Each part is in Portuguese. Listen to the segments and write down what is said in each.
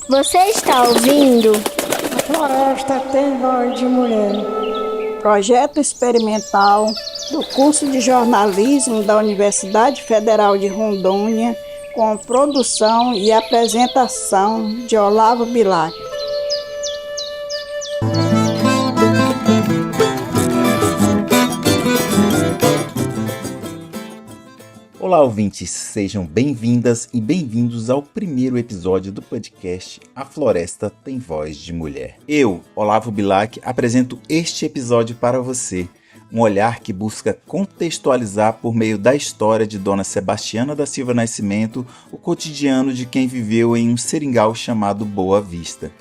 Você está ouvindo? A floresta tem voz de mulher. Projeto experimental do curso de jornalismo da Universidade Federal de Rondônia, com produção e apresentação de Olavo Bilac. Olá, ouvintes, sejam bem-vindas e bem-vindos ao primeiro episódio do podcast A Floresta Tem Voz de Mulher. Eu, Olavo Bilac, apresento este episódio para você, um olhar que busca contextualizar por meio da história de Dona Sebastiana da Silva Nascimento o cotidiano de quem viveu em um seringal chamado Boa Vista.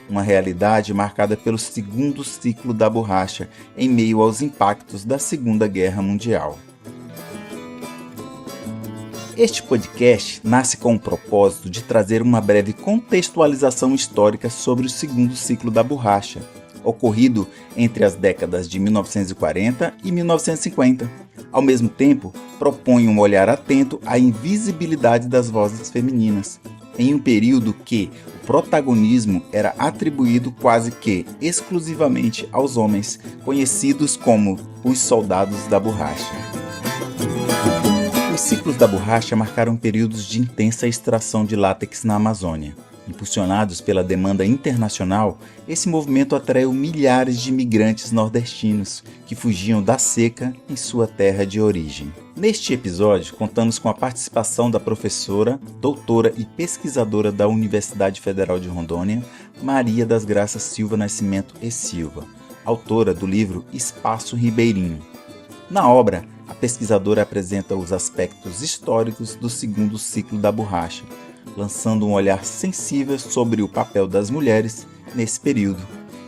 Uma realidade marcada pelo segundo ciclo da borracha em meio aos impactos da Segunda Guerra Mundial. Este podcast nasce com o propósito de trazer uma breve contextualização histórica sobre o segundo ciclo da borracha, ocorrido entre as décadas de 1940 e 1950. Ao mesmo tempo, propõe um olhar atento à invisibilidade das vozes femininas, em um período que o protagonismo era atribuído quase que exclusivamente aos homens, conhecidos como os soldados da borracha. Os ciclos da borracha marcaram períodos de intensa extração de látex na Amazônia. Impulsionados pela demanda internacional, esse movimento atraiu milhares de imigrantes nordestinos que fugiam da seca em sua terra de origem. Neste episódio, contamos com a participação da professora, doutora e pesquisadora da Universidade Federal de Rondônia, Maria das Graças Silva Nascimento e Silva, autora do livro Espaço Ribeirinho. Na obra, a pesquisadora apresenta os aspectos históricos do segundo ciclo da borracha, lançando um olhar sensível sobre o papel das mulheres nesse período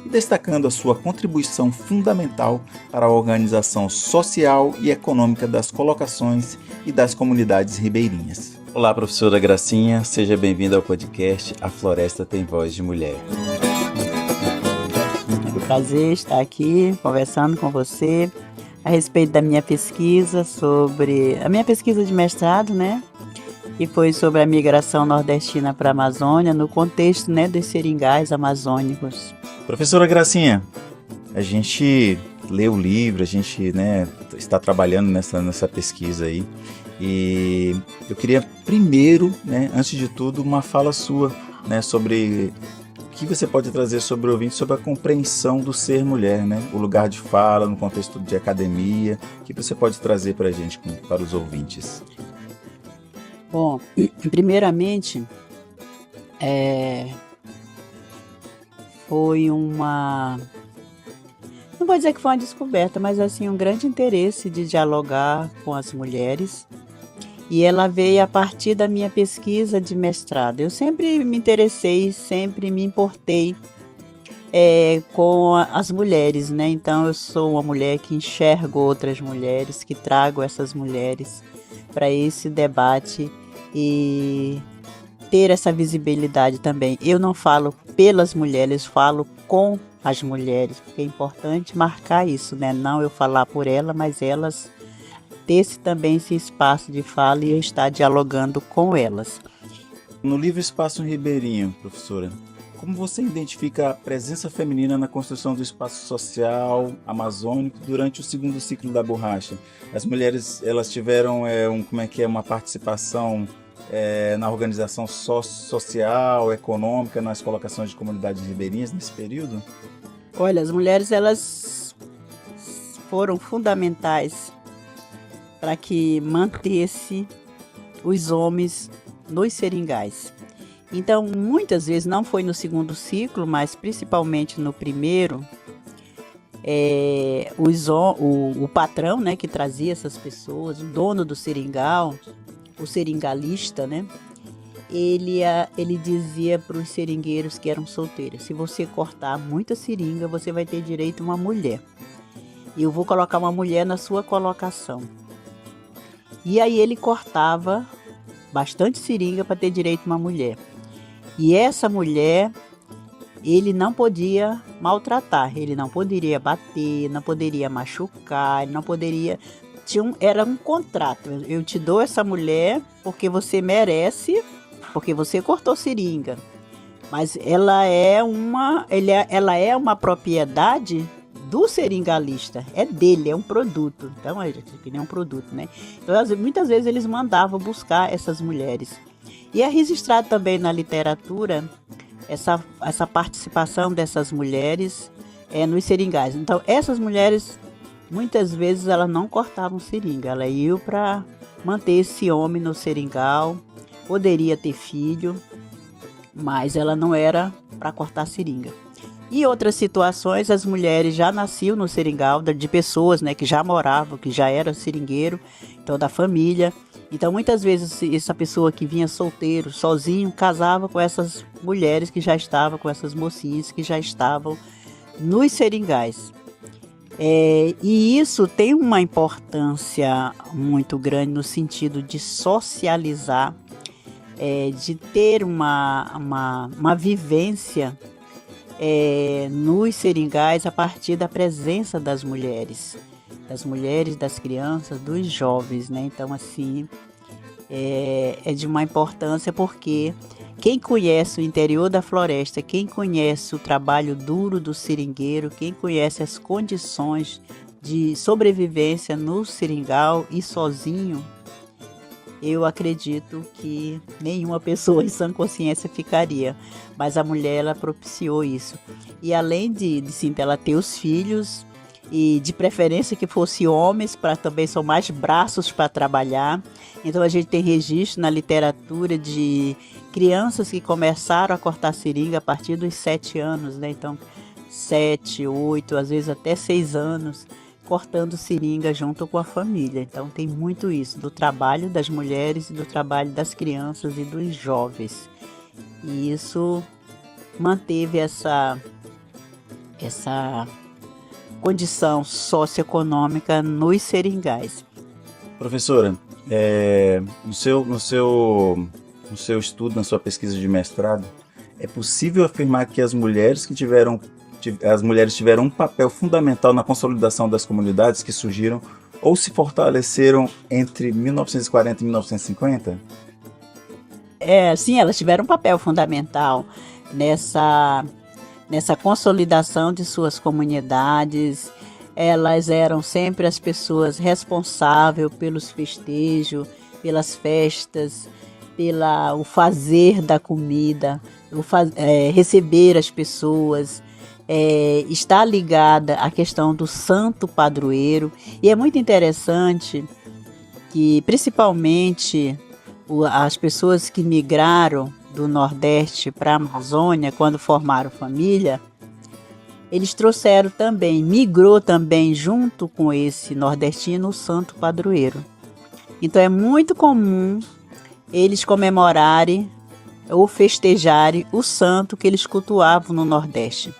e destacando a sua contribuição fundamental para a organização social e econômica das colocações e das comunidades ribeirinhas. Olá, professora Gracinha, seja bem-vinda ao podcast A Floresta Tem Voz de Mulher. É um prazer estar aqui conversando com você a respeito da minha pesquisa de mestrado, né? E foi sobre a migração nordestina para a Amazônia, no contexto, né, dos seringais amazônicos. Professora Gracinha, a gente lê o livro, a gente, né, está trabalhando nessa pesquisa aí, e eu queria primeiro, né, antes de tudo, uma fala sua, né, sobre o que você pode trazer sobre o ouvinte, sobre a compreensão do ser mulher, né? O lugar de fala, no contexto de academia. O que você pode trazer para a gente, para os ouvintes? Bom, primeiramente, foi uma... Não vou dizer que foi uma descoberta, mas assim, um grande interesse de dialogar com as mulheres. E ela veio a partir da minha pesquisa de mestrado. Eu sempre me interessei, sempre me importei com as mulheres, né? Então eu sou uma mulher que enxergo outras mulheres, que trago essas mulheres para esse debate e ter essa visibilidade também. Eu não falo pelas mulheres, falo com as mulheres, porque é importante marcar isso, né? Não eu falar por ela, mas elas ter também esse espaço de fala e eu estar dialogando com elas. No livro Espaço Ribeirinho, professora, como você identifica a presença feminina na construção do espaço social amazônico durante o segundo ciclo da borracha? As mulheres, elas tiveram uma participação na organização social, econômica, nas colocações de comunidades ribeirinhas nesse período? Olha, as mulheres, elas foram fundamentais para que mantesse os homens nos seringais. Então, muitas vezes, não foi no segundo ciclo, mas principalmente no primeiro, o patrão, né, que trazia essas pessoas, o dono do seringal, o seringalista, né, ele dizia para os seringueiros que eram solteiros: se você cortar muita seringa, você vai ter direito a uma mulher. E eu vou colocar uma mulher na sua colocação. E aí ele cortava bastante seringa para ter direito a uma mulher. E essa mulher, ele não podia maltratar, ele não poderia bater, não poderia machucar, ele não poderia... Era um contrato. Eu te dou essa mulher porque você merece, porque você cortou seringa. Mas ela é uma propriedade do seringalista, é dele, é um produto. Então, é que nem um produto, né? Então, muitas vezes eles mandavam buscar essas mulheres. E é registrado também na literatura essa participação dessas mulheres nos seringais. Então, essas mulheres, muitas vezes, elas não cortavam seringa. Ela ia para manter esse homem no seringal, poderia ter filho, mas ela não era para cortar seringa. Em outras situações, as mulheres já nasciam no seringal de pessoas, né, que já moravam, que já era seringueiro, então da família. Então, muitas vezes, essa pessoa que vinha solteiro, sozinho, casava com essas mulheres que já estavam, com essas mocinhas que já estavam nos seringais. E isso tem uma importância muito grande no sentido de socializar, de ter uma vivência nos seringais a partir da presença das mulheres, das crianças, dos jovens, né? Então, assim, é de uma importância porque quem conhece o interior da floresta, quem conhece o trabalho duro do seringueiro, quem conhece as condições de sobrevivência no seringal e sozinho, eu acredito que nenhuma pessoa em sã consciência ficaria. Mas a mulher, ela propiciou isso. E além de ela ter os filhos, e de preferência que fossem homens, para também são mais braços para trabalhar. Então a gente tem registro na literatura de crianças que começaram a cortar seringa a partir dos 7 anos, né? Então 7, 8, às vezes até 6 anos, cortando seringa junto com a família. Então tem muito isso, do trabalho das mulheres, do trabalho das crianças e dos jovens. E isso manteve essa condição socioeconômica nos seringais. Professora, no seu estudo, na sua pesquisa de mestrado, é possível afirmar que as mulheres tiveram um papel fundamental na consolidação das comunidades que surgiram ou se fortaleceram entre 1940 e 1950? Sim, elas tiveram um papel fundamental nessa consolidação de suas comunidades. Elas eram sempre as pessoas responsáveis pelos festejos, pelas festas, o fazer da comida, receber as pessoas, está ligada à questão do santo padroeiro. E é muito interessante que, principalmente, as pessoas que migraram do Nordeste para a Amazônia, quando formaram família, eles migrou também junto com esse nordestino o santo padroeiro. Então é muito comum eles comemorarem ou festejarem o santo que eles cultuavam no Nordeste.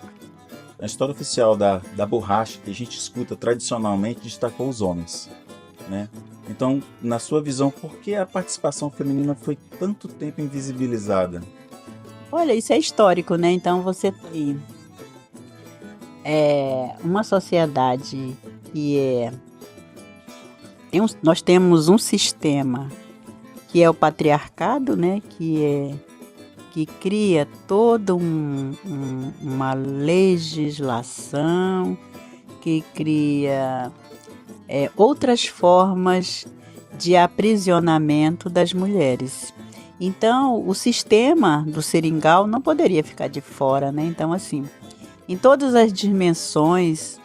A história oficial da borracha que a gente escuta tradicionalmente destacou os homens, né? Então, na sua visão, por que a participação feminina foi tanto tempo invisibilizada? Olha, isso é histórico, né? Então você tem uma sociedade que nós temos um sistema que é o patriarcado, né? Que cria toda uma legislação, que cria outras formas de aprisionamento das mulheres. Então, o sistema do seringal não poderia ficar de fora, né? Então, assim, em todas as dimensões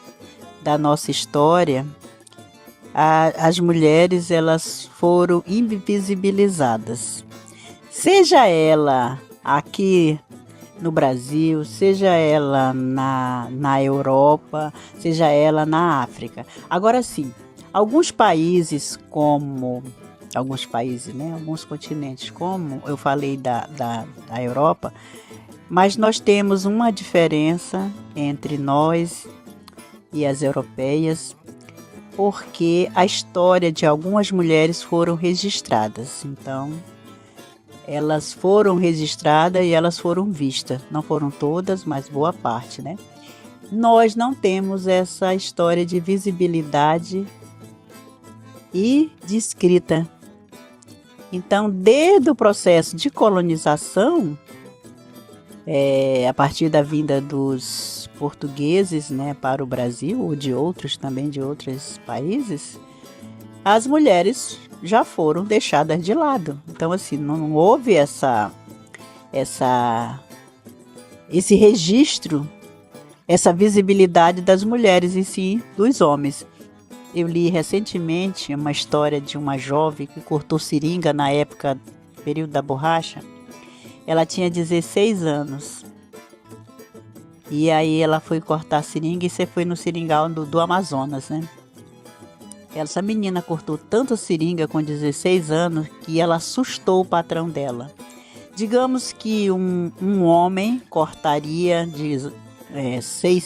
da nossa história, as mulheres, elas foram invisibilizadas. Seja ela aqui no Brasil, seja ela na Europa, seja ela na África. Agora sim, alguns continentes, como eu falei da Europa, mas nós temos uma diferença entre nós e as europeias, porque a história de algumas mulheres foram registradas. Então, elas foram registradas e elas foram vistas. Não foram todas, mas boa parte, né? Nós não temos essa história de visibilidade e de escrita. Então, desde o processo de colonização, a partir da vinda dos portugueses, né, para o Brasil, ou de outros também, de outros países, as mulheres já foram deixadas de lado. Então, assim, não houve esse registro, essa visibilidade das mulheres e sim dos homens. Eu li recentemente uma história de uma jovem que cortou seringa na época, período da borracha. Ela tinha 16 anos. E aí ela foi cortar a seringa e você foi no seringal do Amazonas, né? Essa menina cortou tanto seringa com 16 anos que ela assustou o patrão dela. Digamos que um homem cortaria de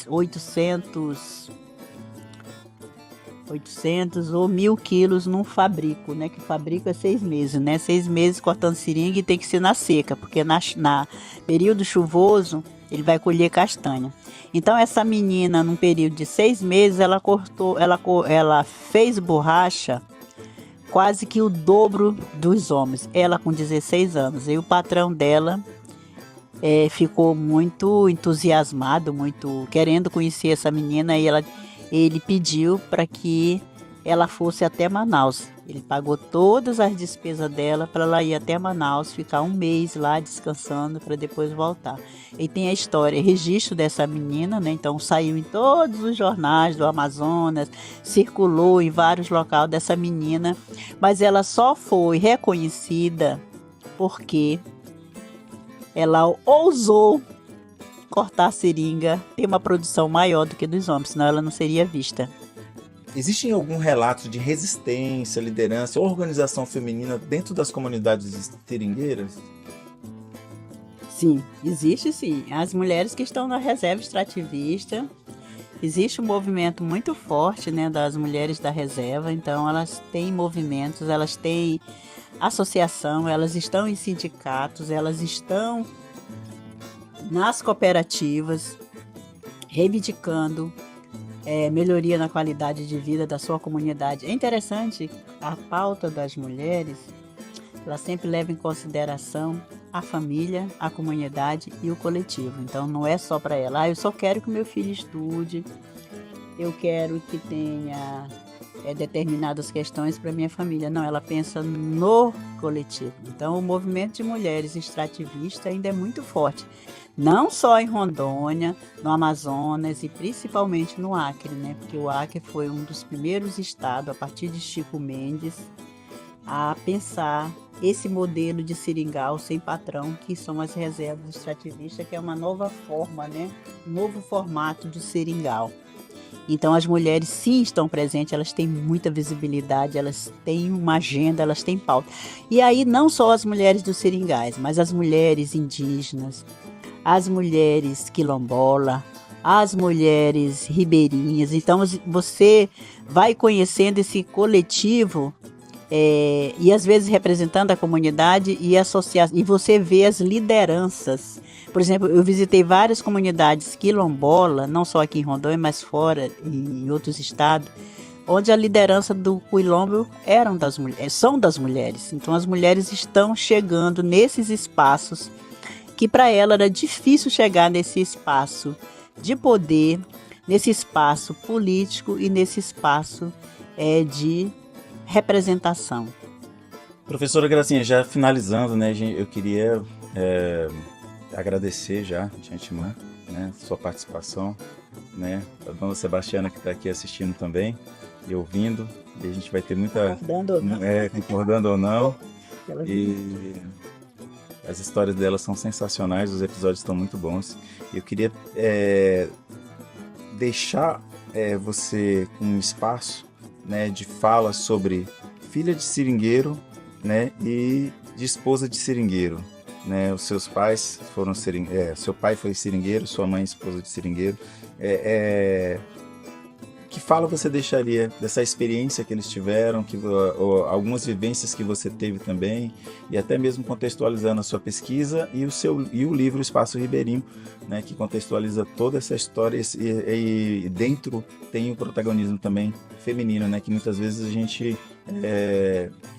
800 ou 1.000 quilos num fabrico, né? Que fabrico é 6 meses, né? 6 meses cortando seringa e tem que ser na seca, porque na período chuvoso ele vai colher castanha. Então essa menina, num período de 6 meses, ela fez borracha quase que o dobro dos homens. Ela com 16 anos. E o patrão dela ficou muito entusiasmado, muito querendo conhecer essa menina, e ele pediu para que ela fosse até Manaus. Ele pagou todas as despesas dela para ela ir até Manaus, ficar um mês lá descansando para depois voltar. E tem a história, registro dessa menina, né? Então saiu em todos os jornais do Amazonas, circulou em vários locais dessa menina, mas ela só foi reconhecida porque ela ousou cortar a seringa, ter uma produção maior do que dos homens, senão ela não seria vista. Existe algum relato de resistência, liderança ou organização feminina dentro das comunidades seringueiras? Sim, existe sim. As mulheres que estão na reserva extrativista, existe um movimento muito forte, né, das mulheres da reserva, então elas têm movimentos, elas têm associação, elas estão em sindicatos, elas estão nas cooperativas, reivindicando melhoria na qualidade de vida da sua comunidade. É interessante, a pauta das mulheres, ela sempre leva em consideração a família, a comunidade e o coletivo. Então não é só para ela, eu só quero que o meu filho estude, eu quero que tenha determinadas questões para minha família. Não, ela pensa no coletivo. Então o movimento de mulheres extrativistas ainda é muito forte. Não só em Rondônia, no Amazonas e principalmente no Acre, né? Porque o Acre foi um dos primeiros estados, a partir de Chico Mendes, a pensar esse modelo de seringal sem patrão, que são as reservas extrativistas, que é uma nova forma, né? Um novo formato de seringal. Então as mulheres sim estão presentes, elas têm muita visibilidade, elas têm uma agenda, elas têm pauta. E aí não só as mulheres dos seringais, mas as mulheres indígenas, as mulheres quilombola, as mulheres ribeirinhas. Então você vai conhecendo esse coletivo e às vezes representando a comunidade e associação, e você vê as lideranças. Por exemplo, eu visitei várias comunidades quilombola, não só aqui em Rondônia, mas fora, em outros estados, onde a liderança do quilombo são das mulheres. Então as mulheres estão chegando nesses espaços que para ela era difícil chegar nesse espaço de poder, nesse espaço político e nesse espaço de representação. Professora Gracinha, já finalizando, né, eu queria agradecer já de antemão, né, sua participação, né, a dona Sebastiana que está aqui assistindo também e ouvindo, e a gente vai ter muita... Concordando ou não. E as histórias delas são sensacionais, os episódios estão muito bons. Eu queria deixar você com um espaço, né, de fala sobre filha de seringueiro, né, e de esposa de seringueiro. Né, os seus pais foram seu pai foi seringueiro, sua mãe esposa de seringueiro. Que fala você deixaria dessa experiência que eles tiveram, algumas vivências que você teve também, e até mesmo contextualizando a sua pesquisa e o livro Espaço Ribeirinho, né, que contextualiza toda essa história e dentro tem o protagonismo também feminino, né, que muitas vezes a gente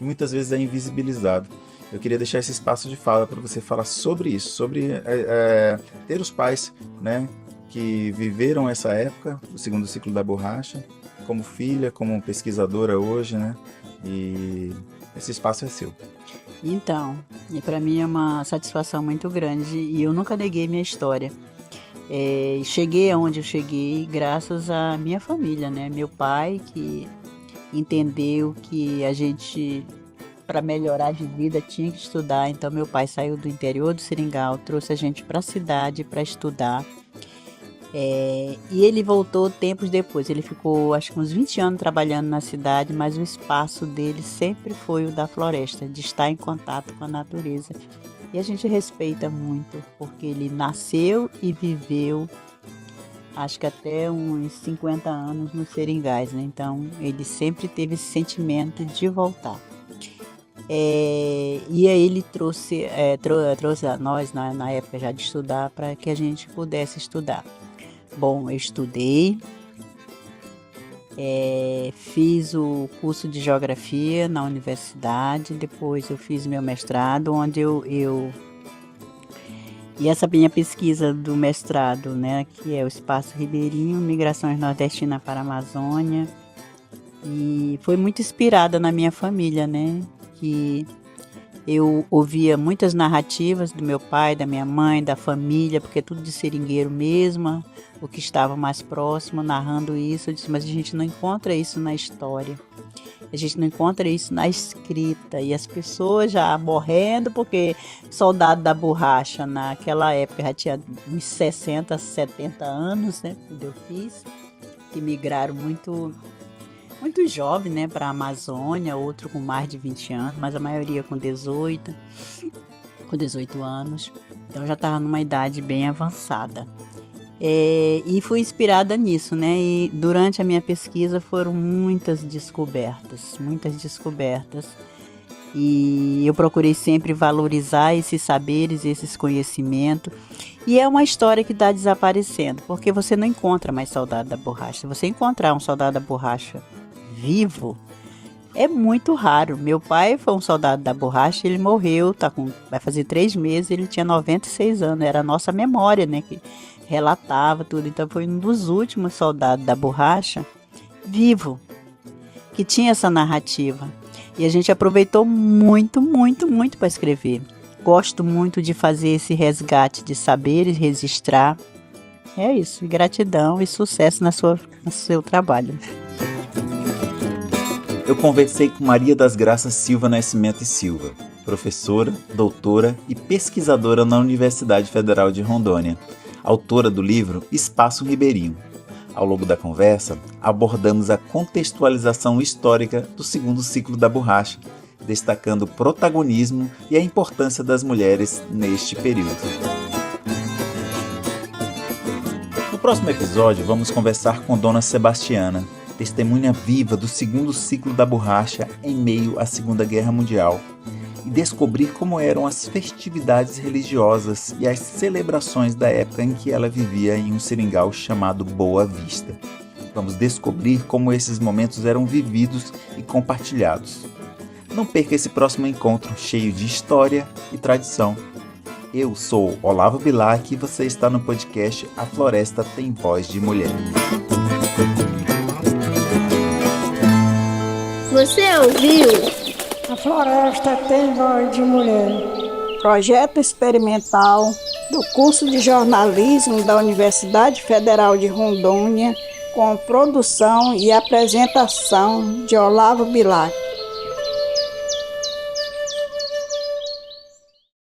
muitas vezes é invisibilizado. eu queria deixar esse espaço de fala para você falar sobre isso, sobre ter os pais, né, que viveram essa época, o segundo ciclo da borracha, como filha, como pesquisadora hoje, né? E esse espaço é seu. Então, e para mim é uma satisfação muito grande e eu nunca neguei minha história. Cheguei aonde eu cheguei graças à minha família, né? Meu pai que entendeu que a gente, para melhorar de vida, tinha que estudar. Então meu pai saiu do interior do Seringal, trouxe a gente para a cidade para estudar. E ele voltou tempos depois. Ele ficou acho que uns 20 anos trabalhando na cidade, mas o espaço dele sempre foi o da floresta, de estar em contato com a natureza. E a gente respeita muito, porque ele nasceu e viveu, acho que até uns 50 anos no Seringais, né? Então ele sempre teve esse sentimento de voltar. E aí ele trouxe a nós, na época já de estudar, para que a gente pudesse estudar. Bom, eu estudei, fiz o curso de geografia na universidade, depois eu fiz meu mestrado, onde e essa minha pesquisa do mestrado, né, que é o Espaço Ribeirinho, Migrações Nordestinas para a Amazônia, e foi muito inspirada na minha família, né, que eu ouvia muitas narrativas do meu pai, da minha mãe, da família, porque é tudo de seringueiro mesmo, o que estava mais próximo, narrando isso. Eu disse, mas a gente não encontra isso na história, a gente não encontra isso na escrita. E as pessoas já morrendo, porque soldado da borracha naquela época já tinha uns 60, 70 anos, né, quando eu fiz, que migraram muito jovem, né, para a Amazônia, outro com mais de 20 anos, mas a maioria com 18 anos. Então já estava numa idade bem avançada. E fui inspirada nisso, né? E durante a minha pesquisa foram muitas descobertas. E eu procurei sempre valorizar esses saberes, esses conhecimentos. E é uma história que está desaparecendo, porque você não encontra mais soldado da borracha. Se você encontrar um soldado da borracha vivo, é muito raro. Meu pai foi um soldado da borracha, ele morreu, vai fazer 3 meses, ele tinha 96 anos, era a nossa memória, né, que relatava tudo. Então foi um dos últimos soldados da borracha vivo, que tinha essa narrativa. E a gente aproveitou muito para escrever. Gosto muito de fazer esse resgate de saberes, registrar. É isso, e gratidão e sucesso no seu trabalho. Eu conversei com Maria das Graças Silva Nascimento e Silva, professora, doutora e pesquisadora na Universidade Federal de Rondônia, autora do livro Espaço Ribeirinho. Ao longo da conversa, abordamos a contextualização histórica do segundo ciclo da borracha, destacando o protagonismo e a importância das mulheres neste período. No próximo episódio, vamos conversar com Dona Sebastiana, testemunha viva do segundo ciclo da borracha em meio à Segunda Guerra Mundial, e descobrir como eram as festividades religiosas e as celebrações da época em que ela vivia em um seringal chamado Boa Vista. Vamos descobrir como esses momentos eram vividos e compartilhados. Não perca esse próximo encontro cheio de história e tradição. Eu sou Olavo Bilac e você está no podcast A Floresta Tem Voz de Mulher. Você ouviu? A floresta tem voz de mulher. Projeto experimental do curso de jornalismo da Universidade Federal de Rondônia, com produção e apresentação de Olavo Bilac.